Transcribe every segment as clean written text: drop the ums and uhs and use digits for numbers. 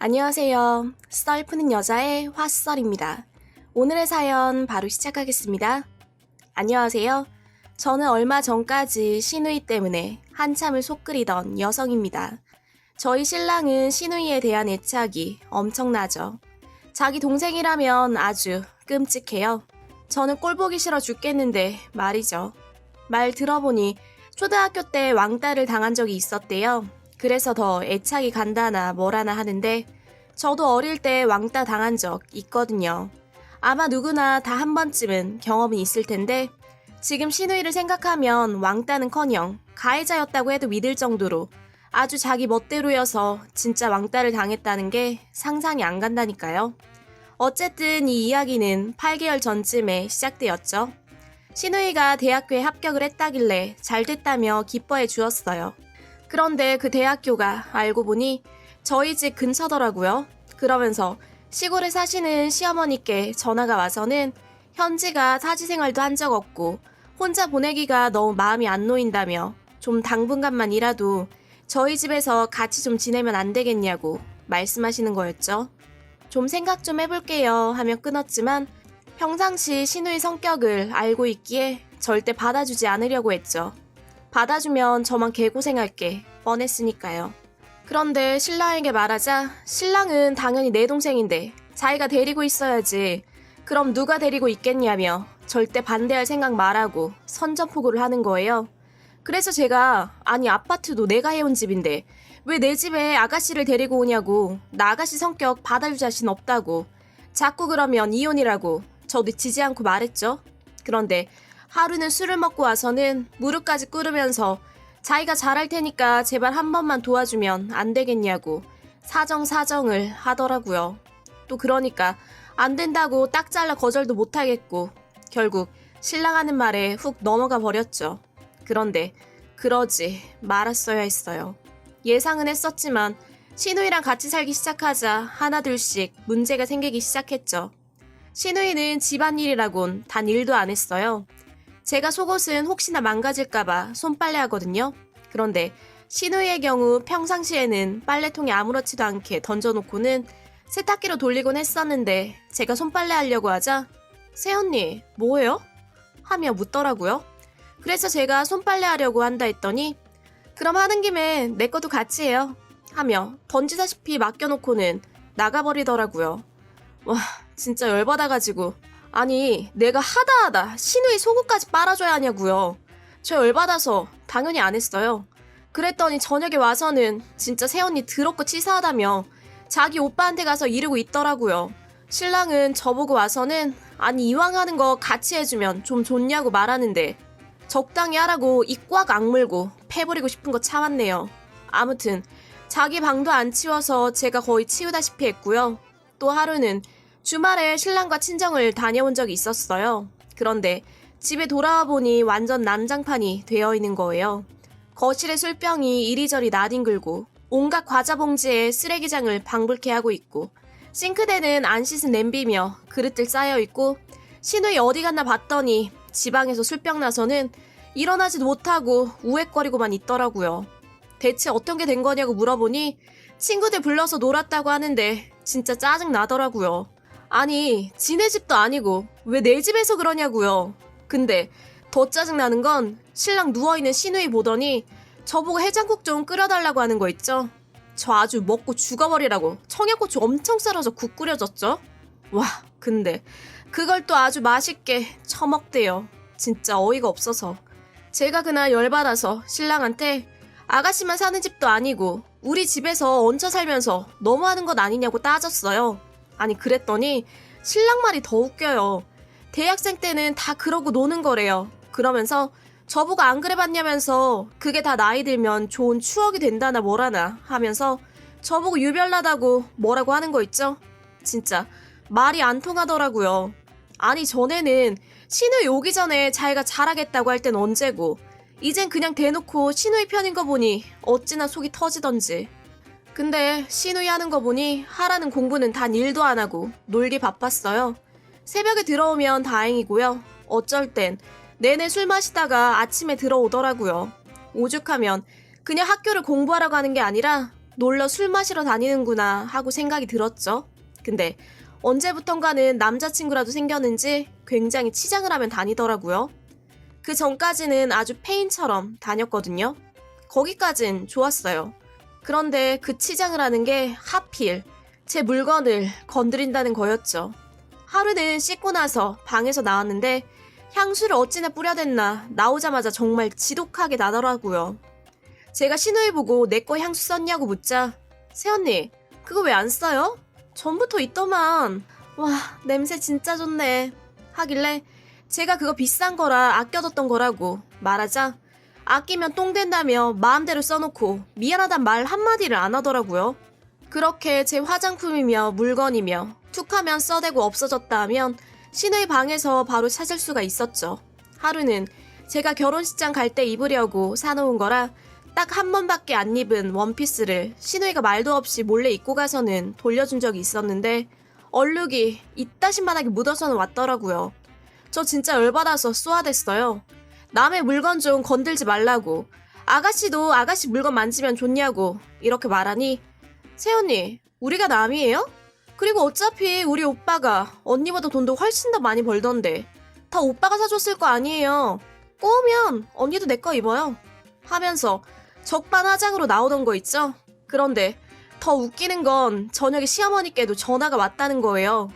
안녕하세요. 썰 푸는 여자의 화썰입니다. 오늘의 사연 바로 시작하겠습니다. 안녕하세요. 저는 얼마 전까지 시누이 때문에 한참을 속 끓이던 여성입니다. 저희 신랑은 시누이에 대한 애착이 엄청나죠. 자기 동생이라면 아주 끔찍해요. 저는 꼴 보기 싫어 죽겠는데 말이죠. 말 들어보니 초등학교 때 왕따를 당한 적이 있었대요. 그래서 더 애착이 간다나 뭐라나 하는데 저도 어릴 때 왕따 당한 적 있거든요. 아마 누구나 다 한 번쯤은 경험은 있을 텐데 지금 시누이를 생각하면 왕따는커녕 가해자였다고 해도 믿을 정도로 아주 자기 멋대로여서 진짜 왕따를 당했다는 게 상상이 안 간다니까요. 어쨌든 이 이야기는 8개월 전쯤에 시작되었죠. 시누이가 대학교에 합격을 했다길래 잘 됐다며 기뻐해 주었어요. 그런데 그 대학교가 알고 보니 저희 집 근처더라고요. 그러면서 시골에 사시는 시어머니께 전화가 와서는 현지가 사지생활도 한 적 없고 혼자 보내기가 너무 마음이 안 놓인다며 좀 당분간만이라도 저희 집에서 같이 좀 지내면 안 되겠냐고 말씀하시는 거였죠. 좀 생각 좀 해볼게요 하며 끊었지만 평상시 시누이 성격을 알고 있기에 절대 받아주지 않으려고 했죠. 받아주면 저만 개고생할게 뻔했으니까요. 그런데 신랑에게 말하자 신랑은 당연히 내 동생인데 자기가 데리고 있어야지. 그럼 누가 데리고 있겠냐며 절대 반대할 생각 말하고 선전포고를 하는 거예요. 그래서 제가 아니 아파트도 내가 해온 집인데 왜 내 집에 아가씨를 데리고 오냐고 나 아가씨 성격 받아줄 자신 없다고 자꾸 그러면 이혼이라고 저도 지지 않고 말했죠. 그런데 하루는 술을 먹고 와서는 무릎까지 꿇으면서 자기가 잘할 테니까 제발 한 번만 도와주면 안 되겠냐고 사정을 하더라고요. 또 그러니까 안 된다고 딱 잘라 거절도 못하겠고 결국 신랑 하는 말에 훅 넘어가 버렸죠. 그런데 그러지 말았어야 했어요. 예상은 했었지만 시누이랑 같이 살기 시작하자 하나둘씩 문제가 생기기 시작했죠. 시누이는 집안일이라곤 단 일도 안 했어요. 제가 속옷은 혹시나 망가질까봐 손빨래 하거든요. 그런데 시누이의 경우 평상시에는 빨래통에 아무렇지도 않게 던져놓고는 세탁기로 돌리곤 했었는데 제가 손빨래 하려고 하자 새언니 뭐해요? 하며 묻더라고요. 그래서 제가 손빨래 하려고 한다 했더니 그럼 하는 김에 내 것도 같이 해요 하며 던지다시피 맡겨놓고는 나가버리더라고요. 와 진짜 열받아가지고 아니 내가 하다 시누이 속옷까지 빨아줘야 하냐고요. 저 열받아서 당연히 안 했어요. 그랬더니 저녁에 와서는 진짜 새언니 더럽고 치사하다며 자기 오빠한테 가서 이러고 있더라고요. 신랑은 저보고 와서는 아니 이왕 하는 거 같이 해주면 좀 좋냐고 말하는데 적당히 하라고 입 꽉 악물고 패버리고 싶은 거 참았네요. 아무튼 자기 방도 안 치워서 제가 거의 치우다시피 했고요. 또 하루는 주말에 신랑과 친정을 다녀온 적이 있었어요. 그런데 집에 돌아와 보니 완전 난장판이 되어 있는 거예요. 거실에 술병이 이리저리 나뒹굴고 온갖 과자 봉지에 쓰레기장을 방불케 하고 있고 싱크대는 안 씻은 냄비며 그릇들 쌓여있고 시누이 어디 갔나 봤더니 지방에서 술병 나서는 일어나지도 못하고 우웩거리고만 있더라고요. 대체 어떤 게 된 거냐고 물어보니 친구들 불러서 놀았다고 하는데 진짜 짜증 나더라고요. 아니 지네 집도 아니고 왜 내 집에서 그러냐고요. 근데 더 짜증나는 건 신랑 누워있는 시누이 보더니 저보고 해장국 좀 끓여달라고 하는 거 있죠. 저 아주 먹고 죽어버리라고 청양고추 엄청 썰어서 국 끓여줬죠. 와 근데 그걸 또 아주 맛있게 처먹대요. 진짜 어이가 없어서 제가 그날 열받아서 신랑한테 아가씨만 사는 집도 아니고 우리 집에서 얹혀 살면서 너무하는 것 아니냐고 따졌어요. 아니 그랬더니 신랑 말이 더 웃겨요. 대학생 때는 다 그러고 노는 거래요. 그러면서 저보고 안 그래봤냐면서 그게 다 나이 들면 좋은 추억이 된다나 뭐라나 하면서 저보고 유별나다고 뭐라고 하는 거 있죠? 진짜 말이 안 통하더라고요. 아니 전에는 시누이 오기 전에 자기가 잘하겠다고 할 땐 언제고 이젠 그냥 대놓고 시누이 편인 거 보니 어찌나 속이 터지던지. 근데 시누이 하는 거 보니 하라는 공부는 단 일도 안 하고 놀기 바빴어요. 새벽에 들어오면 다행이고요. 어쩔 땐 내내 술 마시다가 아침에 들어오더라고요. 오죽하면 그냥 학교를 공부하라고 하는 게 아니라 놀러 술 마시러 다니는구나 하고 생각이 들었죠. 근데 언제부턴가는 남자친구라도 생겼는지 굉장히 치장을 하면 다니더라고요. 그 전까지는 아주 페인처럼 다녔거든요. 거기까진 좋았어요. 그런데 그 치장을 하는 게 하필 제 물건을 건드린다는 거였죠. 하루는 씻고 나서 방에서 나왔는데 향수를 어찌나 뿌려댔나 나오자마자 정말 지독하게 나더라고요. 제가 신우이 보고 내 거 향수 썼냐고 묻자 새언니 그거 왜 안 써요? 전부터 있더만. 와 냄새 진짜 좋네 하길래 제가 그거 비싼 거라 아껴뒀던 거라고 말하자 아끼면 똥 된다며 마음대로 써놓고 미안하단 말 한마디를 안 하더라고요. 그렇게 제 화장품이며 물건이며 툭하면 써대고 없어졌다 하면 신우이 방에서 바로 찾을 수가 있었죠. 하루는 제가 결혼식장 갈 때 입으려고 사놓은 거라 딱 한 번밖에 안 입은 원피스를 신우이가 말도 없이 몰래 입고 가서는 돌려준 적이 있었는데 얼룩이 이따신만하게 묻어서는 왔더라고요. 저 진짜 열받아서 쏘아댔어요. 남의 물건 좀 건들지 말라고. 아가씨도 아가씨 물건 만지면 좋냐고 이렇게 말하니 새언니 우리가 남이에요? 그리고 어차피 우리 오빠가 언니보다 돈도 훨씬 더 많이 벌던데 다 오빠가 사줬을 거 아니에요. 꼬우면 언니도 내 거 입어요 하면서 적반하장으로 나오던 거 있죠? 그런데 더 웃기는 건 저녁에 시어머니께도 전화가 왔다는 거예요.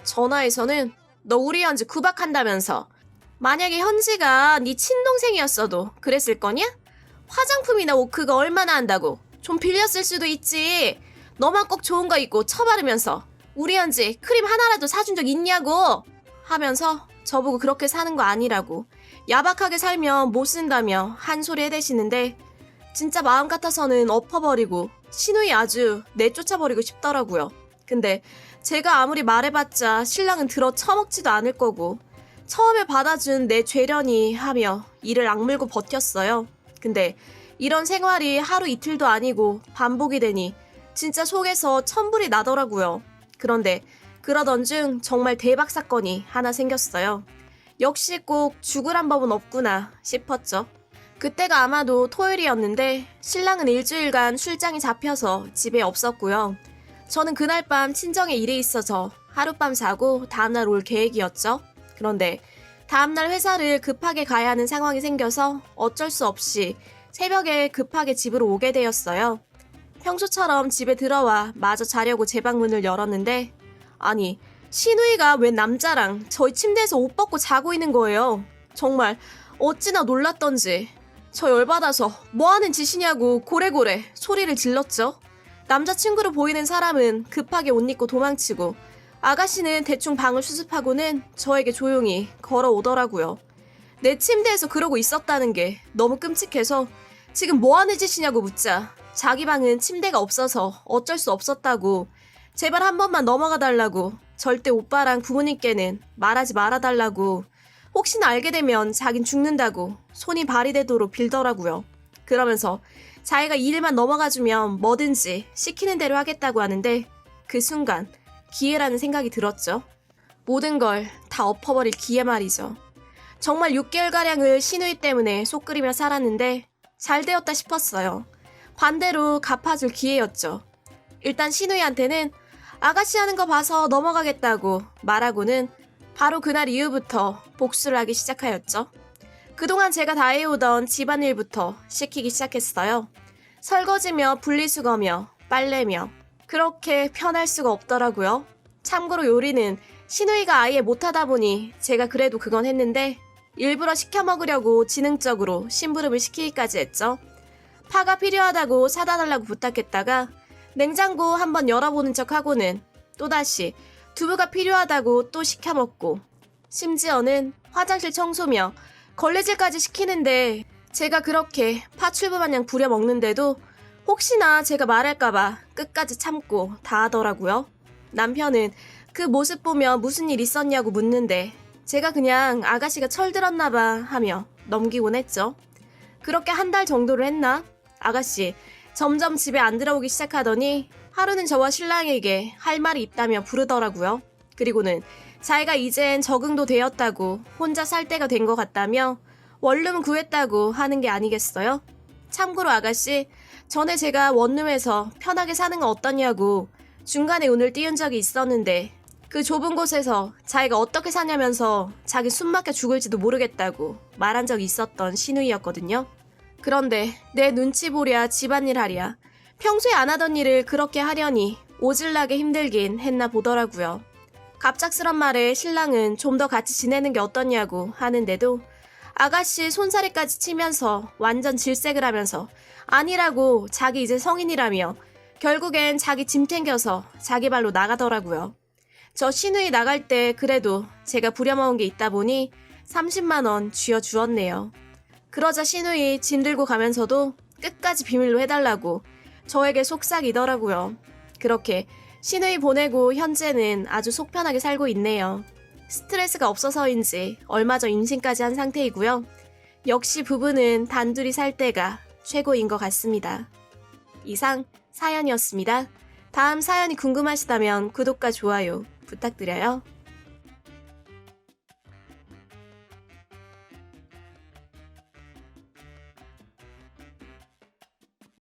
전화에서는 너 우리 현지 구박한다면서 만약에 현지가 네 친동생이었어도 그랬을 거냐? 화장품이나 옷 그거 얼마나 한다고 좀 빌렸을 수도 있지. 너만 꼭 좋은 거 입고 처바르면서 우리 현지 크림 하나라도 사준 적 있냐고 하면서 저보고 그렇게 사는 거 아니라고 야박하게 살면 못 쓴다며 한 소리 해대시는데 진짜 마음 같아서는 엎어버리고 신우이 아주 내쫓아버리고 싶더라고요. 근데 제가 아무리 말해봤자 신랑은 들어 처먹지도 않을 거고 처음에 받아준 내 죄련이 하며 이를 악물고 버텼어요. 근데 이런 생활이 하루 이틀도 아니고 반복이 되니 진짜 속에서 천불이 나더라고요. 그런데 그러던 중 정말 대박 사건이 하나 생겼어요. 역시 꼭 죽으란 법은 없구나 싶었죠. 그때가 아마도 토요일이었는데 신랑은 일주일간 출장이 잡혀서 집에 없었고요. 저는 그날 밤 친정에 일이 있어서 하룻밤 자고 다음날 올 계획이었죠. 그런데 다음날 회사를 급하게 가야 하는 상황이 생겨서 어쩔 수 없이 새벽에 급하게 집으로 오게 되었어요. 평소처럼 집에 들어와 마저 자려고 제 방문을 열었는데 아니 신우이가 웬 남자랑 저희 침대에서 옷 벗고 자고 있는 거예요. 정말 어찌나 놀랐던지 저 열받아서 뭐하는 짓이냐고 고래고래 소리를 질렀죠. 남자친구로 보이는 사람은 급하게 옷 입고 도망치고 아가씨는 대충 방을 수습하고는 저에게 조용히 걸어오더라고요. 내 침대에서 그러고 있었다는 게 너무 끔찍해서 지금 뭐하는 짓이냐고 묻자 자기 방은 침대가 없어서 어쩔 수 없었다고 제발 한 번만 넘어가 달라고 절대 오빠랑 부모님께는 말하지 말아달라고 혹시나 알게 되면 자긴 죽는다고 손이 발이 되도록 빌더라고요. 그러면서 자기가 일만 넘어가주면 뭐든지 시키는 대로 하겠다고 하는데 그 순간 기회라는 생각이 들었죠. 모든 걸 다 엎어버릴 기회 말이죠. 정말 6개월가량을 신우이 때문에 속 끓이며 살았는데 잘 되었다 싶었어요. 반대로 갚아줄 기회였죠. 일단 신우이한테는 아가씨 하는 거 봐서 넘어가겠다고 말하고는 바로 그날 이후부터 복수를 하기 시작하였죠. 그동안 제가 다 해오던 집안일부터 시키기 시작했어요. 설거지며 분리수거며 빨래며 그렇게 편할 수가 없더라고요. 참고로 요리는 신우이가 아예 못하다 보니 제가 그래도 그건 했는데 일부러 시켜 먹으려고 지능적으로 심부름을 시키기까지 했죠. 파가 필요하다고 사다 달라고 부탁했다가 냉장고 한번 열어보는 척하고는 또다시 두부가 필요하다고 또 시켜 먹고 심지어는 화장실 청소며 걸레질까지 시키는데 제가 그렇게 파출부 마냥 부려 먹는데도 혹시나 제가 말할까봐 끝까지 참고 다 하더라고요. 남편은 그 모습 보며 무슨 일 있었냐고 묻는데 제가 그냥 아가씨가 철들었나봐 하며 넘기곤 했죠. 그렇게 한 달 정도를 했나? 아가씨 점점 집에 안 들어오기 시작하더니 하루는 저와 신랑에게 할 말이 있다며 부르더라고요. 그리고는 자기가 이젠 적응도 되었다고 혼자 살 때가 된 것 같다며 원룸 구했다고 하는 게 아니겠어요? 참고로 아가씨 전에 제가 원룸에서 편하게 사는 건 어떠냐고 중간에 운을 띄운 적이 있었는데 그 좁은 곳에서 자기가 어떻게 사냐면서 자기 숨 막혀 죽을지도 모르겠다고 말한 적이 있었던 신우이였거든요. 그런데 내 눈치 보랴 집안일 하랴 평소에 안 하던 일을 그렇게 하려니 오질나게 힘들긴 했나 보더라고요. 갑작스런 말에 신랑은 좀 더 같이 지내는 게 어떠냐고 하는데도 아가씨 손사래까지 치면서 완전 질색을 하면서 아니라고 자기 이제 성인이라며 결국엔 자기 짐 챙겨서 자기 발로 나가더라고요. 저 시누이 나갈 때 그래도 제가 부려먹은 게 있다 보니 30만 원 쥐어주었네요. 그러자 시누이 짐 들고 가면서도 끝까지 비밀로 해달라고 저에게 속삭이더라고요. 그렇게 시누이 보내고 현재는 아주 속 편하게 살고 있네요. 스트레스가 없어서인지 얼마 전 임신까지 한 상태이고요. 역시 부부는 단둘이 살 때가 최고인 것 같습니다. 이상 사연이었습니다. 다음 사연이 궁금하시다면 구독과 좋아요 부탁드려요.